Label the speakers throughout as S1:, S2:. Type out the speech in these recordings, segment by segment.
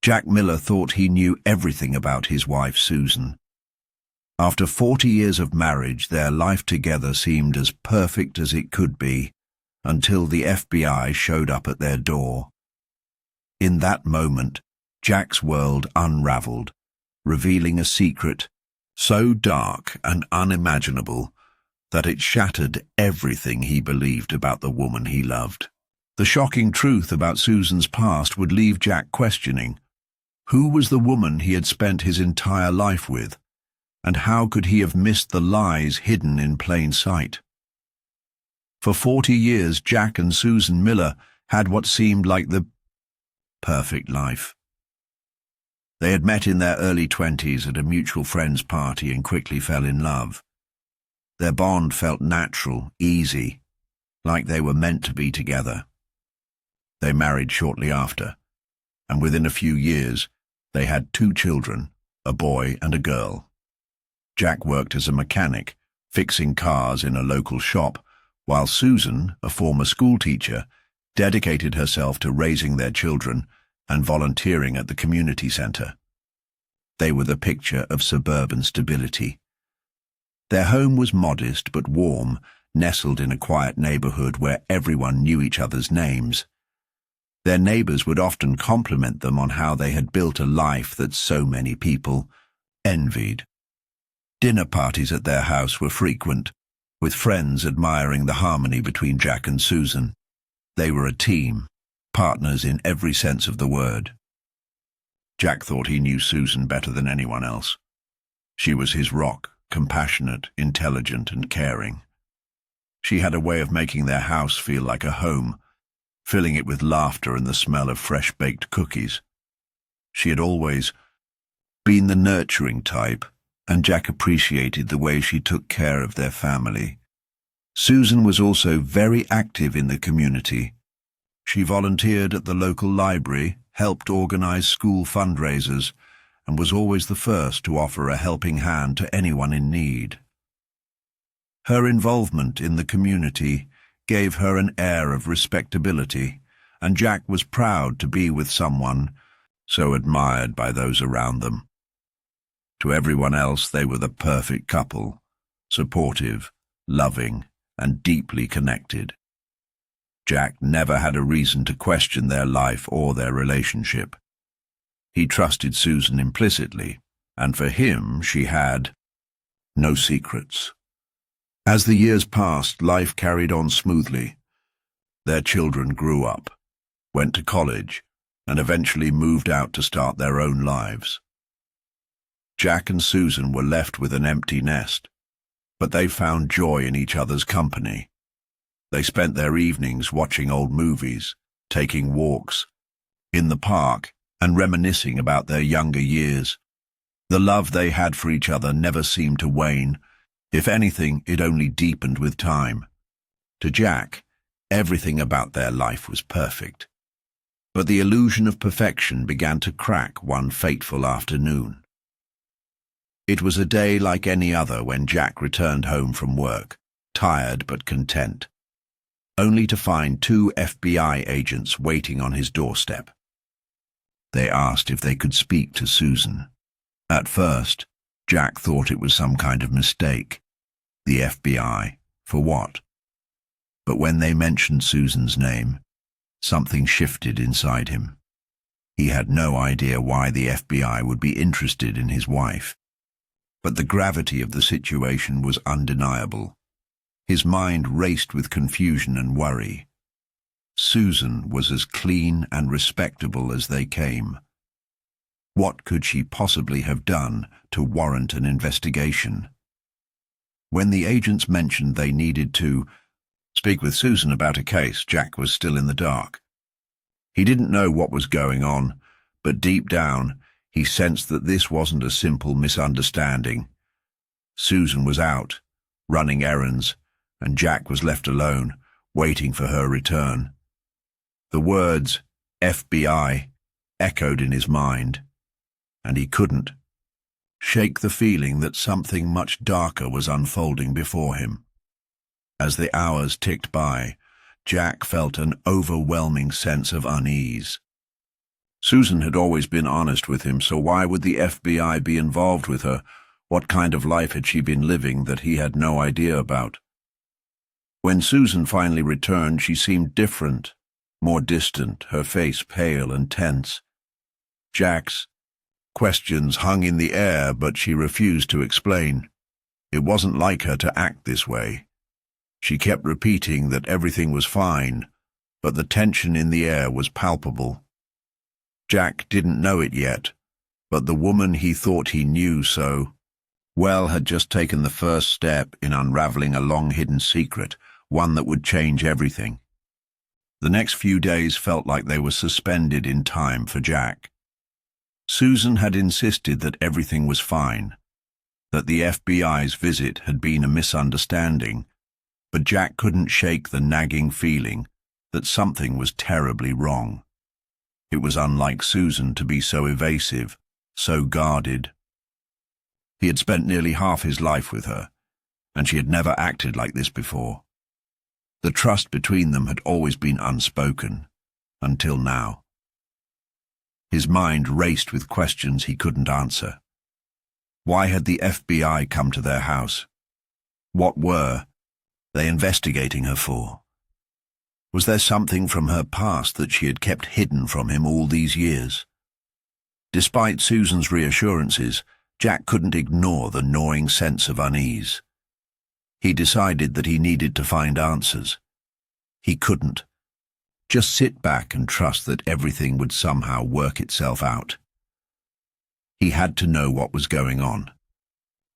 S1: Jack Miller thought he knew everything about his wife, Susan. After 40 years of marriage, their life together seemed as perfect as it could be, until the FBI showed up at their door. In that moment, Jack's world unraveled, revealing a secret so dark and unimaginable that it shattered everything he believed about the woman he loved. The shocking truth about Susan's past would leave Jack questioning, who was the woman he had spent his entire life with, and how could he have missed the lies hidden in plain sight? For 40 years, Jack and Susan Miller had what seemed like the perfect life. They had met in their early 20s at a mutual friend's party and quickly fell in love. Their bond felt natural, easy, like they were meant to be together. They married shortly after, and within a few years, they had 2 children, a boy and a girl. Jack worked as a mechanic, fixing cars in a local shop, while Susan, a former schoolteacher, dedicated herself to raising their children and volunteering at the community center. They were the picture of suburban stability. Their home was modest but warm, nestled in a quiet neighborhood where everyone knew each other's names. Their neighbors would often compliment them on how they had built a life that so many people envied. Dinner parties at their house were frequent, with friends admiring the harmony between Jack and Susan. They were a team, partners in every sense of the word. Jack thought he knew Susan better than anyone else. She was his rock, compassionate, intelligent, and caring. She had a way of making their house feel like a home, filling it with laughter and the smell of fresh-baked cookies. She had always been the nurturing type, and Jack appreciated the way she took care of their family. Susan was also very active in the community. She volunteered at the local library, helped organize school fundraisers, and was always the first to offer a helping hand to anyone in need. Her involvement in the community gave her an air of respectability, and Jack was proud to be with someone so admired by those around them. To everyone else, they were the perfect couple, supportive, loving, and deeply connected. Jack never had a reason to question their life or their relationship. He trusted Susan implicitly, and for him she had no secrets. As the years passed, life carried on smoothly. Their children grew up, went to college, and eventually moved out to start their own lives. Jack and Susan were left with an empty nest, but they found joy in each other's company. They spent their evenings watching old movies, taking walks in the park, and reminiscing about their younger years. The love they had for each other never seemed to wane. If anything, it only deepened with time. To Jack, everything about their life was perfect. But the illusion of perfection began to crack one fateful afternoon. It was a day like any other when Jack returned home from work, tired but content, only to find 2 FBI agents waiting on his doorstep. They asked if they could speak to Susan. At first, Jack thought it was some kind of mistake. The FBI, for what? But when they mentioned Susan's name, something shifted inside him. He had no idea why the FBI would be interested in his wife. But the gravity of the situation was undeniable. His mind raced with confusion and worry. Susan was as clean and respectable as they came. What could she possibly have done to warrant an investigation? When the agents mentioned they needed to speak with Susan about a case, Jack was still in the dark. He didn't know what was going on, but deep down, he sensed that this wasn't a simple misunderstanding. Susan was out, running errands, and Jack was left alone, waiting for her return. The words, FBI, echoed in his mind, and he couldn't shake the feeling that something much darker was unfolding before him. As the hours ticked by, Jack felt an overwhelming sense of unease. Susan had always been honest with him, so why would the FBI be involved with her? What kind of life had she been living that he had no idea about? When Susan finally returned, she seemed different, more distant, her face pale and tense. Jack's questions hung in the air, but she refused to explain. It wasn't like her to act this way. She kept repeating that everything was fine, but the tension in the air was palpable. Jack didn't know it yet, but the woman he thought he knew so well had just taken the first step in unraveling a long-hidden secret, one that would change everything. The next few days felt like they were suspended in time for Jack. Susan had insisted that everything was fine, that the FBI's visit had been a misunderstanding, but Jack couldn't shake the nagging feeling that something was terribly wrong. It was unlike Susan to be so evasive, so guarded. He had spent nearly half his life with her, and she had never acted like this before. The trust between them had always been unspoken, until now. His mind raced with questions he couldn't answer. Why had the FBI come to their house? What were they investigating her for? Was there something from her past that she had kept hidden from him all these years? Despite Susan's reassurances, Jack couldn't ignore the gnawing sense of unease. He decided that he needed to find answers. He couldn't just sit back and trust that everything would somehow work itself out. He had to know what was going on.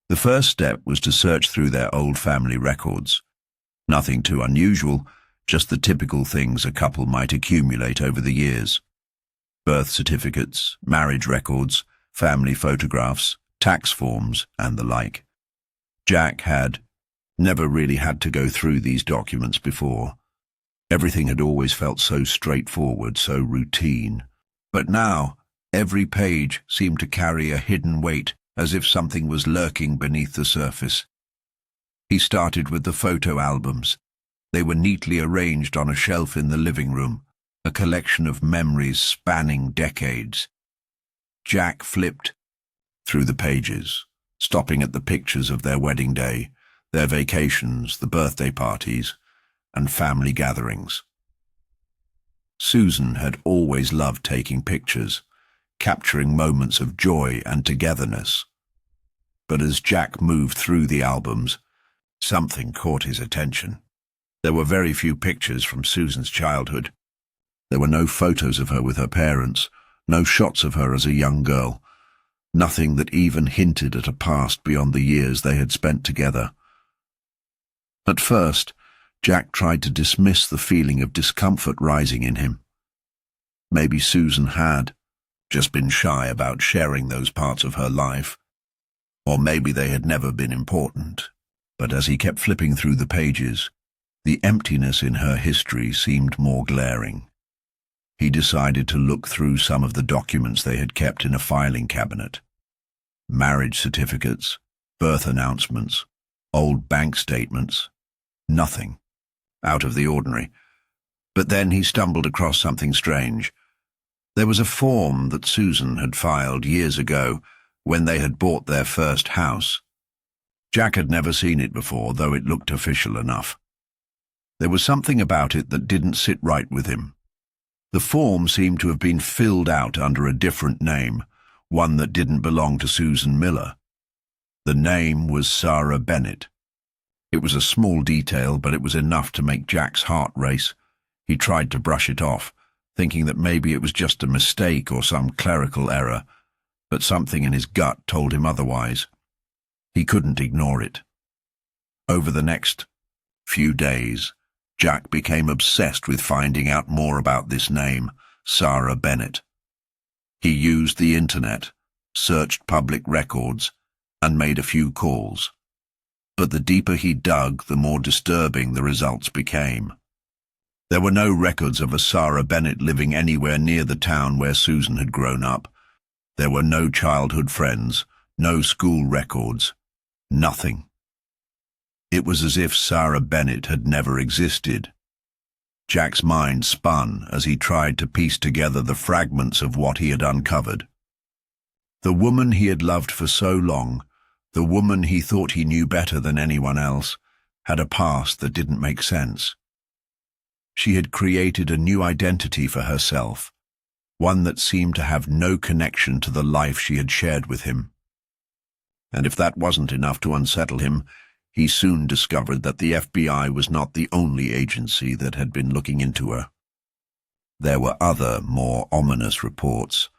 S1: The first step was to search through their old family records. Nothing too unusual, just the typical things a couple might accumulate over the years. Birth certificates, marriage records, family photographs, tax forms, and the like. Jack had never really had to go through these documents before. Everything had always felt so straightforward, so routine. But now, every page seemed to carry a hidden weight, as if something was lurking beneath the surface. He started with the photo albums. They were neatly arranged on a shelf in the living room, a collection of memories spanning decades. Jack flipped through the pages, stopping at the pictures of their wedding day, their vacations, the birthday parties, and family gatherings. Susan had always loved taking pictures, capturing moments of joy and togetherness. But as Jack moved through the albums, something caught his attention. There were very few pictures from Susan's childhood. There were no photos of her with her parents, no shots of her as a young girl, nothing that even hinted at a past beyond the years they had spent together. At first, Jack tried to dismiss the feeling of discomfort rising in him. Maybe Susan had just been shy about sharing those parts of her life, or maybe they had never been important. But as he kept flipping through the pages, the emptiness in her history seemed more glaring. He decided to look through some of the documents they had kept in a filing cabinet. Marriage certificates, birth announcements, old bank statements, nothing out of the ordinary. But then he stumbled across something strange. There was a form that Susan had filed years ago when they had bought their first house. Jack had never seen it before, though it looked official enough. There was something about it that didn't sit right with him. The form seemed to have been filled out under a different name, one that didn't belong to Susan Miller. The name was Sarah Bennett. It was a small detail, but it was enough to make Jack's heart race. He tried to brush it off, thinking that maybe it was just a mistake or some clerical error, but something in his gut told him otherwise. He couldn't ignore it. Over the next few days, Jack became obsessed with finding out more about this name, Sarah Bennett. He used the internet, searched public records, and made a few calls. But the deeper he dug, the more disturbing the results became. There were no records of a Sarah Bennett living anywhere near the town where Susan had grown up. There were no childhood friends, no school records, nothing. It was as if Sarah Bennett had never existed. Jack's mind spun as he tried to piece together the fragments of what he had uncovered. The woman he had loved for so long, the woman he thought he knew better than anyone else, had a past that didn't make sense. She had created a new identity for herself, one that seemed to have no connection to the life she had shared with him. And if that wasn't enough to unsettle him, he soon discovered that the FBI was not the only agency that had been looking into her. There were other, more ominous reports,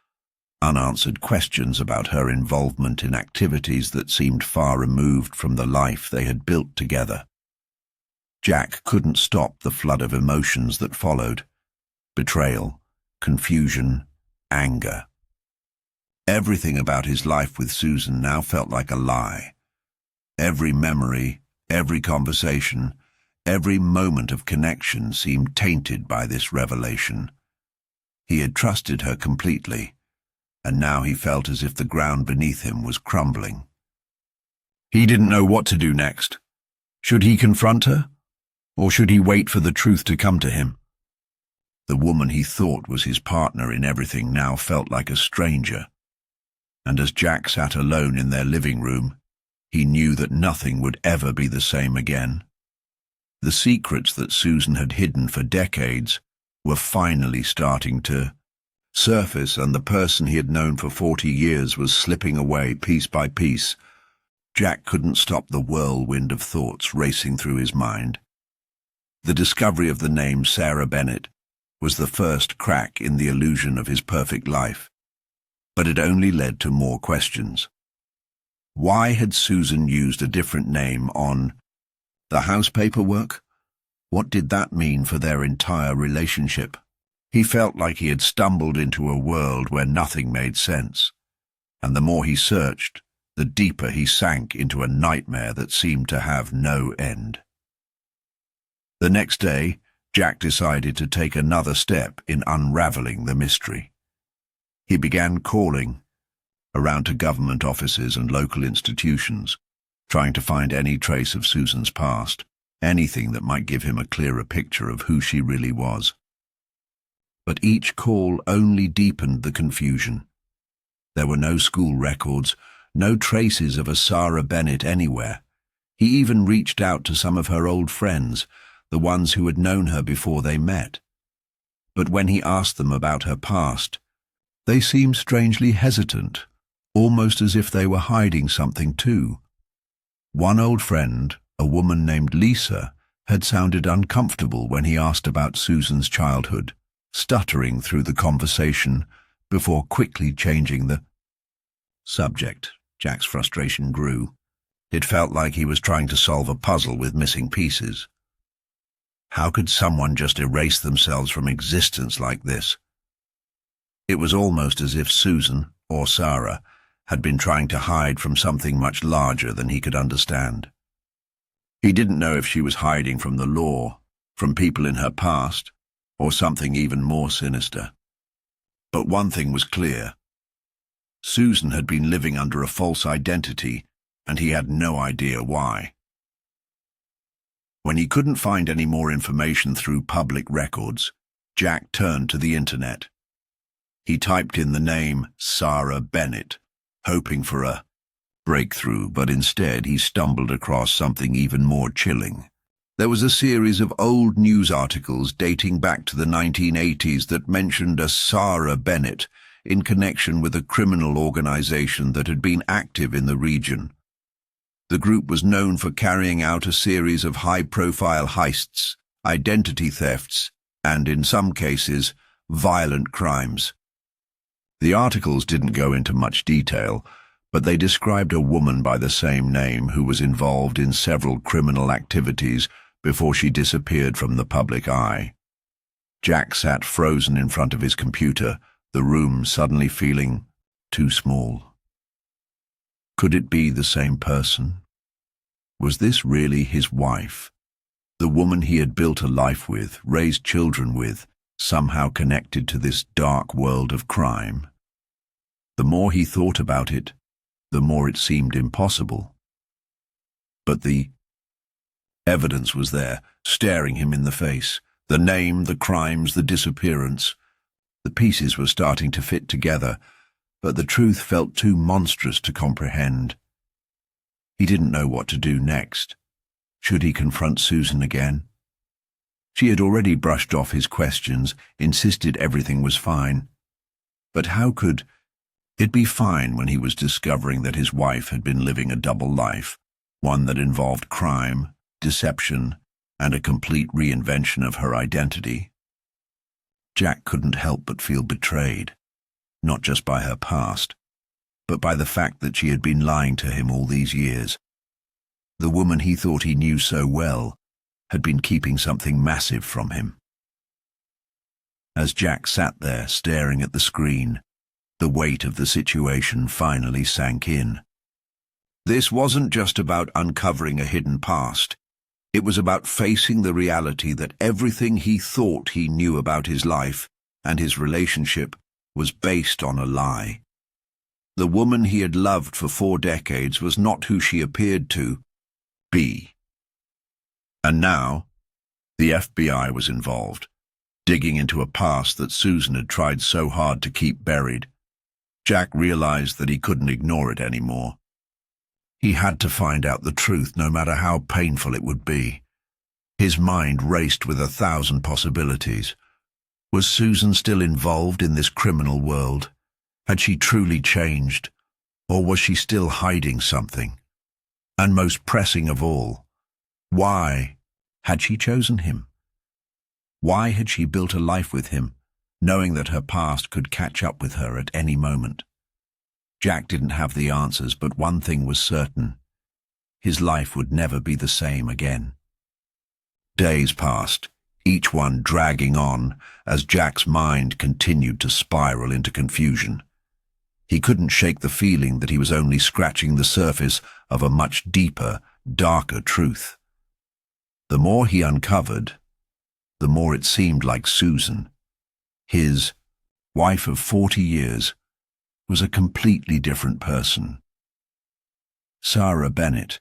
S1: unanswered questions about her involvement in activities that seemed far removed from the life they had built together. Jack couldn't stop the flood of emotions that followed: betrayal, confusion, anger. Everything about his life with Susan now felt like a lie. Every memory, every conversation, every moment of connection seemed tainted by this revelation. He had trusted her completely, and now he felt as if the ground beneath him was crumbling. He didn't know what to do next. Should he confront her, or should he wait for the truth to come to him? The woman he thought was his partner in everything now felt like a stranger, and as Jack sat alone in their living room, he knew that nothing would ever be the same again. The secrets that Susan had hidden for decades were finally starting to surface, and the person he had known for 40 years was slipping away piece by piece. Jack couldn't stop the whirlwind of thoughts racing through his mind. The discovery of the name Sarah Bennett was the first crack in the illusion of his perfect life, but it only led to more questions. Why had Susan used a different name on the house paperwork? What did that mean for their entire relationship? He felt like he had stumbled into a world where nothing made sense, and the more he searched, the deeper he sank into a nightmare that seemed to have no end. The next day, Jack decided to take another step in unraveling the mystery. He began calling around to government offices and local institutions, trying to find any trace of Susan's past, anything that might give him a clearer picture of who she really was. But each call only deepened the confusion. There were no school records, no traces of a Sarah Bennett anywhere. He even reached out to some of her old friends, the ones who had known her before they met. But when he asked them about her past, they seemed strangely hesitant, almost as if they were hiding something too. One old friend, a woman named Lisa, had sounded uncomfortable when he asked about Susan's childhood, stuttering through the conversation before quickly changing the subject. Jack's frustration grew. It felt like he was trying to solve a puzzle with missing pieces. How could someone just erase themselves from existence like this? It was almost as if Susan, or Sarah, had been trying to hide from something much larger than he could understand. He didn't know if she was hiding from the law, from people in her past, or something even more sinister. But one thing was clear. Susan had been living under a false identity, and he had no idea why. When he couldn't find any more information through public records, Jack turned to the internet. He typed in the name Sarah Bennett, hoping for a breakthrough, but instead he stumbled across something even more chilling. There was a series of old news articles dating back to the 1980s that mentioned a Sarah Bennett in connection with a criminal organization that had been active in the region. The group was known for carrying out a series of high-profile heists, identity thefts, and, in some cases, violent crimes. The articles didn't go into much detail, but they described a woman by the same name who was involved in several criminal activities before she disappeared from the public eye. Jack sat frozen in front of his computer, the room suddenly feeling too small. Could it be the same person? Was this really his wife? The woman he had built a life with, raised children with, somehow connected to this dark world of crime? The more he thought about it, the more it seemed impossible. But the evidence was there, staring him in the face. The name, the crimes, the disappearance. The pieces were starting to fit together, but the truth felt too monstrous to comprehend. He didn't know what to do next. Should he confront Susan again? She had already brushed off his questions, insisted everything was fine. But how could it be fine when he was discovering that his wife had been living a double life, one that involved crime, deception, and a complete reinvention of her identity? Jack couldn't help but feel betrayed, not just by her past, but by the fact that she had been lying to him all these years. The woman he thought he knew so well had been keeping something massive from him. As Jack sat there staring at the screen, the weight of the situation finally sank in. This wasn't just about uncovering a hidden past. It was about facing the reality that everything he thought he knew about his life and his relationship was based on a lie. The woman he had loved for 4 decades was not who she appeared to be. And now, the FBI was involved, digging into a past that Susan had tried so hard to keep buried. Jack realized that he couldn't ignore it anymore. He had to find out the truth, no matter how painful it would be. His mind raced with 1,000 possibilities. Was Susan still involved in this criminal world? Had she truly changed? Or was she still hiding something? And most pressing of all, why had she chosen him? Why had she built a life with him, knowing that her past could catch up with her at any moment? Jack didn't have the answers, but one thing was certain. His life would never be the same again. Days passed, each one dragging on as Jack's mind continued to spiral into confusion. He couldn't shake the feeling that he was only scratching the surface of a much deeper, darker truth. The more he uncovered, the more it seemed like Susan, his wife of 40 years, was a completely different person. Sarah Bennett,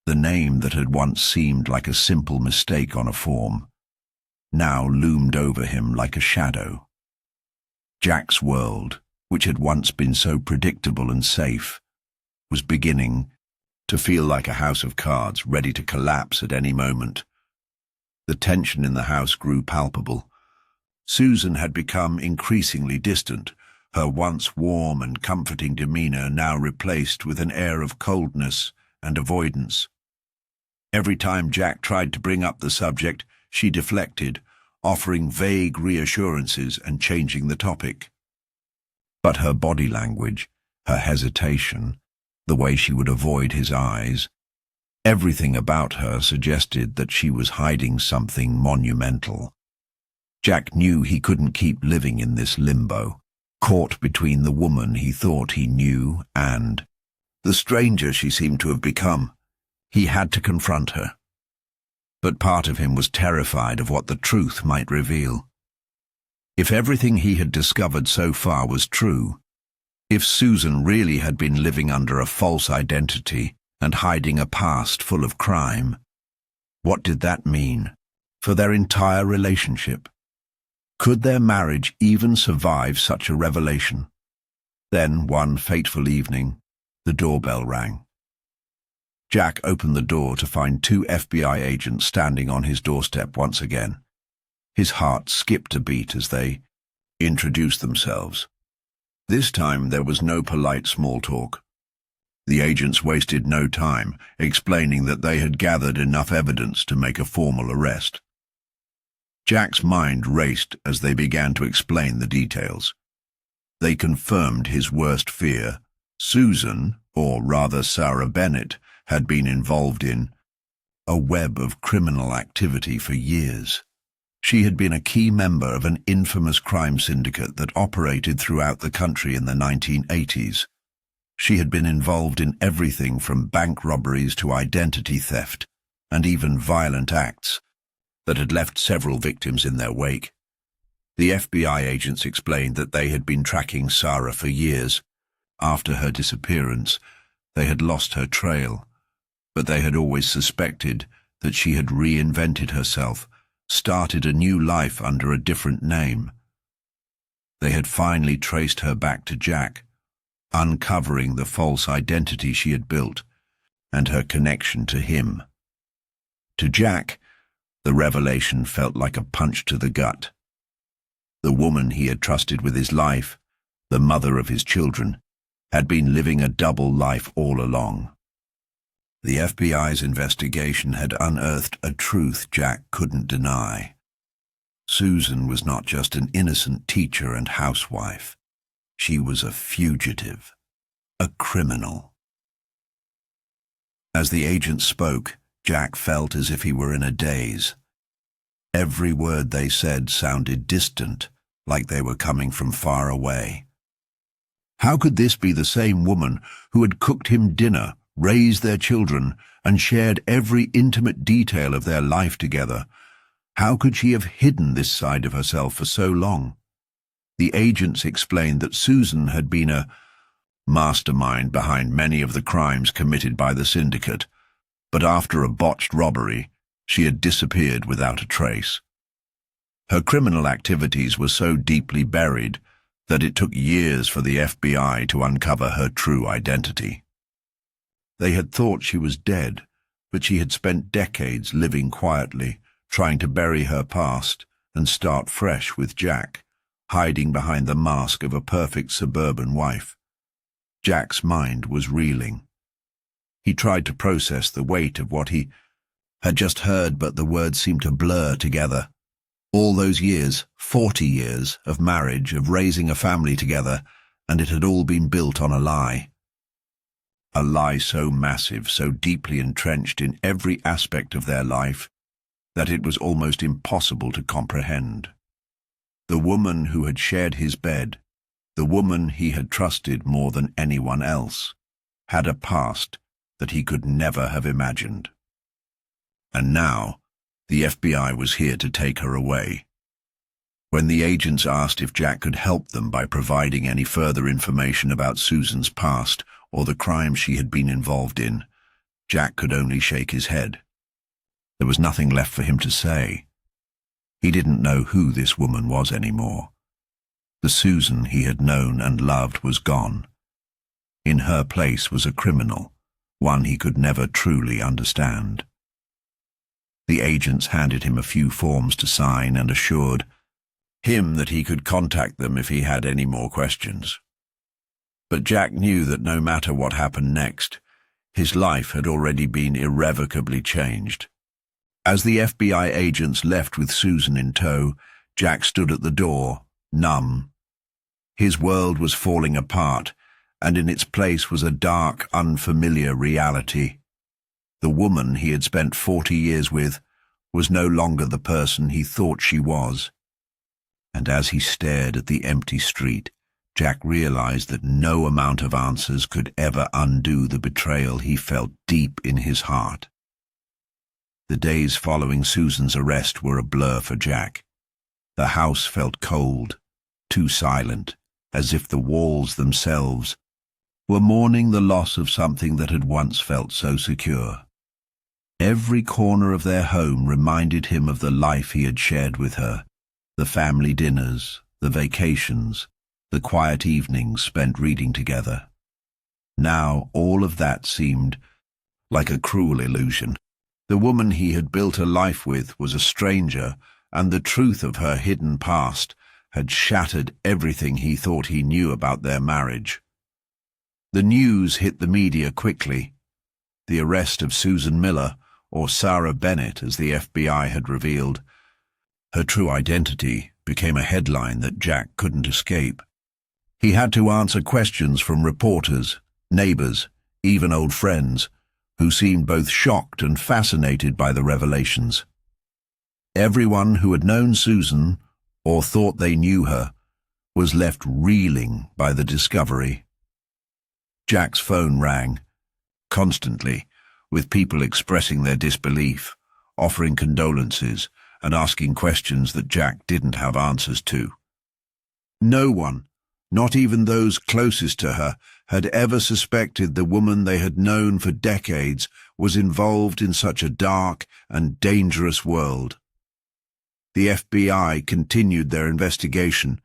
S1: the name that had once seemed like a simple mistake on a form, now loomed over him like a shadow. Jack's world, which had once been so predictable and safe, was beginning to feel like a house of cards ready to collapse at any moment. The tension in the house grew palpable. Susan had become increasingly distant, her once warm and comforting demeanor now replaced with an air of coldness and avoidance. Every time Jack tried to bring up the subject, she deflected, offering vague reassurances and changing the topic. But her body language, her hesitation, the way she would avoid his eyes, everything about her suggested that she was hiding something monumental. Jack knew he couldn't keep living in this limbo, caught between the woman he thought he knew and the stranger she seemed to have become. He had to confront her. But part of him was terrified of what the truth might reveal. If everything he had discovered so far was true, if Susan really had been living under a false identity and hiding a past full of crime, what did that mean for their entire relationship? Could their marriage even survive such a revelation? Then, one fateful evening, the doorbell rang. Jack opened the door to find 2 FBI agents standing on his doorstep once again. His heart skipped a beat as they introduced themselves. This time there was no polite small talk. The agents wasted no time explaining that they had gathered enough evidence to make a formal arrest. Jack's mind raced as they began to explain the details. They confirmed his worst fear. Susan, or rather Sarah Bennett, had been involved in a web of criminal activity for years. She had been a key member of an infamous crime syndicate that operated throughout the country in the 1980s. She had been involved in everything from bank robberies to identity theft, and even violent acts that had left several victims in their wake. The FBI agents explained that they had been tracking Sarah for years. After her disappearance, they had lost her trail, but they had always suspected that she had reinvented herself, started a new life under a different name. They had finally traced her back to Jack, uncovering the false identity she had built and her connection to him. To Jack, the revelation felt like a punch to the gut. The woman he had trusted with his life, the mother of his children, had been living a double life all along. The FBI's investigation had unearthed a truth Jack couldn't deny. Susan was not just an innocent teacher and housewife. She was a fugitive, a criminal. As the agent spoke, Jack felt as if he were in a daze. Every word they said sounded distant, like they were coming from far away. How could this be the same woman who had cooked him dinner, raised their children, and shared every intimate detail of their life together? How could she have hidden this side of herself for so long? The agents explained that Susan had been a mastermind behind many of the crimes committed by the syndicate, but after a botched robbery, she had disappeared without a trace. Her criminal activities were so deeply buried that it took years for the FBI to uncover her true identity. They had thought she was dead, but she had spent decades living quietly, trying to bury her past and start fresh with Jack, hiding behind the mask of a perfect suburban wife. Jack's mind was reeling. He tried to process the weight of what he had just heard, but the words seemed to blur together. All those years, 40 years, of marriage, of raising a family together, and it had all been built on a lie. A lie so massive, so deeply entrenched in every aspect of their life, that it was almost impossible to comprehend. The woman who had shared his bed, the woman he had trusted more than anyone else, had a past that he could never have imagined. And now, the FBI was here to take her away. When the agents asked if Jack could help them by providing any further information about Susan's past or the crimes she had been involved in, Jack could only shake his head. There was nothing left for him to say. He didn't know who this woman was anymore. The Susan he had known and loved was gone. In her place was a criminal, one he could never truly understand. The agents handed him a few forms to sign and assured him that he could contact them if he had any more questions. But Jack knew that no matter what happened next, his life had already been irrevocably changed. As the FBI agents left with Susan in tow, Jack stood at the door, numb. His world was falling apart, and in its place was a dark, unfamiliar reality. The woman he had spent 40 years with was no longer the person he thought she was. And as he stared at the empty street, Jack realized that no amount of answers could ever undo the betrayal he felt deep in his heart. The days following Susan's arrest were a blur for Jack. The house felt cold, too silent, as if the walls themselves were mourning the loss of something that had once felt so secure. Every corner of their home reminded him of the life he had shared with her, the family dinners, the vacations, the quiet evenings spent reading together. Now all of that seemed like a cruel illusion. The woman he had built a life with was a stranger, and the truth of her hidden past had shattered everything he thought he knew about their marriage. The news hit the media quickly. The arrest of Susan Miller, or Sarah Bennett as the FBI had revealed. Her true identity became a headline that Jack couldn't escape. He had to answer questions from reporters, neighbors, even old friends, who seemed both shocked and fascinated by the revelations. Everyone who had known Susan, or thought they knew her, was left reeling by the discovery. Jack's phone rang, constantly, with people expressing their disbelief, offering condolences, and asking questions that Jack didn't have answers to. No one, not even those closest to her, had ever suspected the woman they had known for decades was involved in such a dark and dangerous world. The FBI continued their investigation,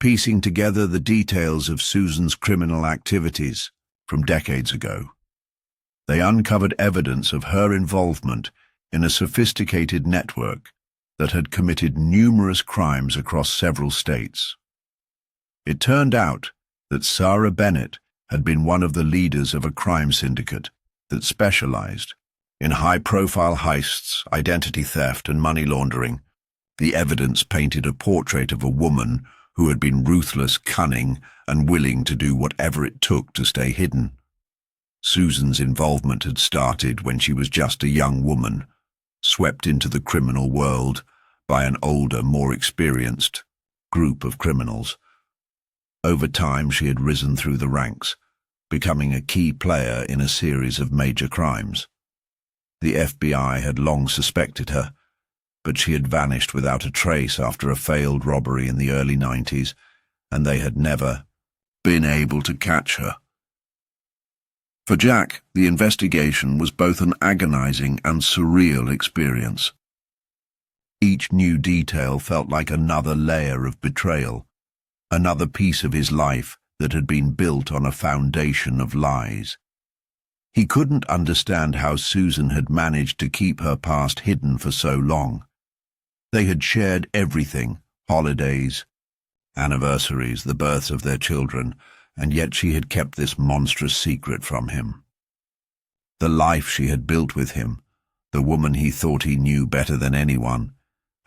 S1: piecing together the details of Susan's criminal activities from decades ago. They uncovered evidence of her involvement in a sophisticated network that had committed numerous crimes across several states. It turned out that Sarah Bennett had been one of the leaders of a crime syndicate that specialized in high-profile heists, identity theft, and money laundering. The evidence painted a portrait of a woman who had been ruthless, cunning, and willing to do whatever it took to stay hidden. Susan's involvement had started when she was just a young woman, swept into the criminal world by an older, more experienced group of criminals. Over time, she had risen through the ranks, becoming a key player in a series of major crimes. The FBI had long suspected her, but she had vanished without a trace after a failed robbery in the early 90s, and they had never been able to catch her. For Jack, the investigation was both an agonizing and surreal experience. Each new detail felt like another layer of betrayal, another piece of his life that had been built on a foundation of lies. He couldn't understand how Susan had managed to keep her past hidden for so long. They had shared everything, holidays, anniversaries, the births of their children, and yet she had kept this monstrous secret from him. The life she had built with him, the woman he thought he knew better than anyone,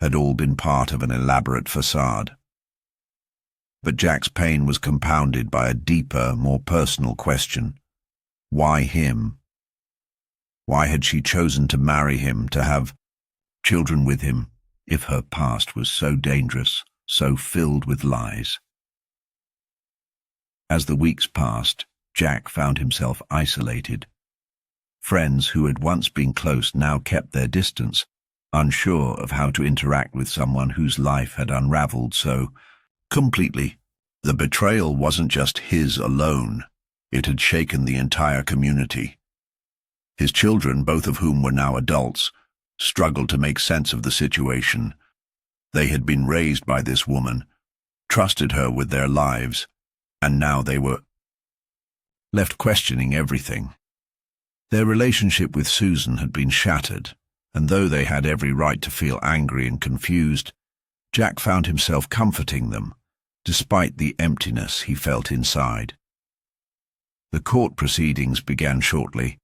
S1: had all been part of an elaborate facade. But Jack's pain was compounded by a deeper, more personal question. Why him? Why had she chosen to marry him, to have children with him, if her past was so dangerous, so filled with lies? As the weeks passed, Jack found himself isolated. Friends who had once been close now kept their distance, unsure of how to interact with someone whose life had unraveled so completely. The betrayal wasn't just his alone. It had shaken the entire community. His children, both of whom were now adults, struggled to make sense of the situation. They had been raised by this woman, trusted her with their lives, and now they were left questioning everything. Their relationship with Susan had been shattered, and though they had every right to feel angry and confused, Jack found himself comforting them, despite the emptiness he felt inside. The court proceedings began shortly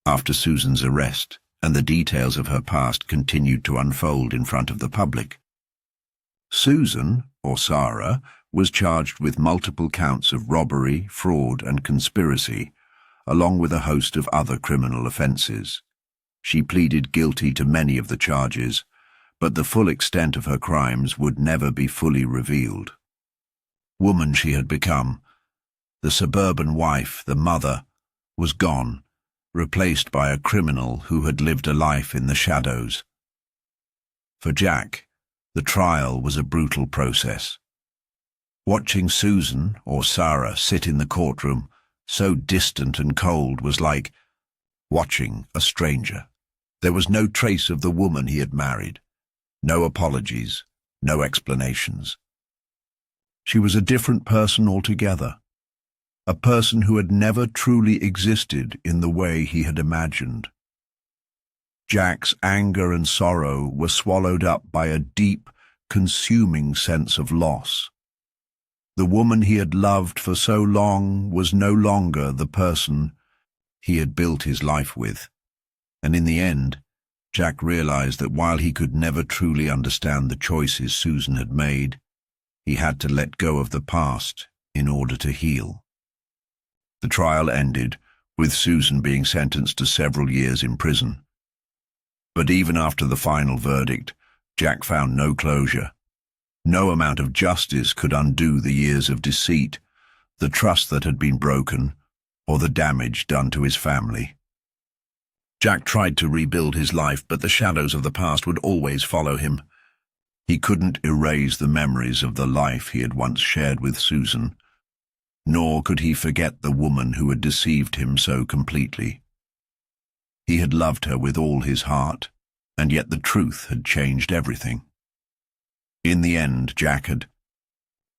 S1: after Susan's arrest, and the details of her past continued to unfold in front of the public. Susan, or Sarah, was charged with multiple counts of robbery, fraud, and conspiracy, along with a host of other criminal offences. She pleaded guilty to many of the charges, but the full extent of her crimes would never be fully revealed. Woman she had become, the suburban wife, the mother, was gone, replaced by a criminal who had lived a life in the shadows. For Jack, the trial was a brutal process. Watching Susan, or Sarah, sit in the courtroom, so distant and cold, was like watching a stranger. There was no trace of the woman he had married, no apologies, no explanations. She was a different person altogether, a person who had never truly existed in the way he had imagined. Jack's anger and sorrow were swallowed up by a deep, consuming sense of loss. The woman he had loved for so long was no longer the person he had built his life with, and in the end, Jack realized that while he could never truly understand the choices Susan had made, he had to let go of the past in order to heal. The trial ended, with Susan being sentenced to several years in prison. But even after the final verdict, Jack found no closure. No amount of justice could undo the years of deceit, the trust that had been broken, or the damage done to his family. Jack tried to rebuild his life, but the shadows of the past would always follow him. He couldn't erase the memories of the life he had once shared with Susan, nor could he forget the woman who had deceived him so completely. He had loved her with all his heart, and yet the truth had changed everything. In the end, Jack had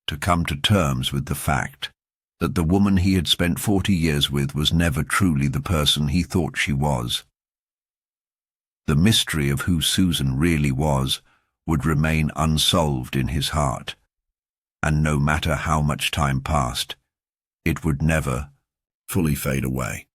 S1: to come to terms with the fact that the woman he had spent 40 years with was never truly the person he thought she was. The mystery of who Susan really was would remain unsolved in his heart, and no matter how much time passed, it would never fully fade away.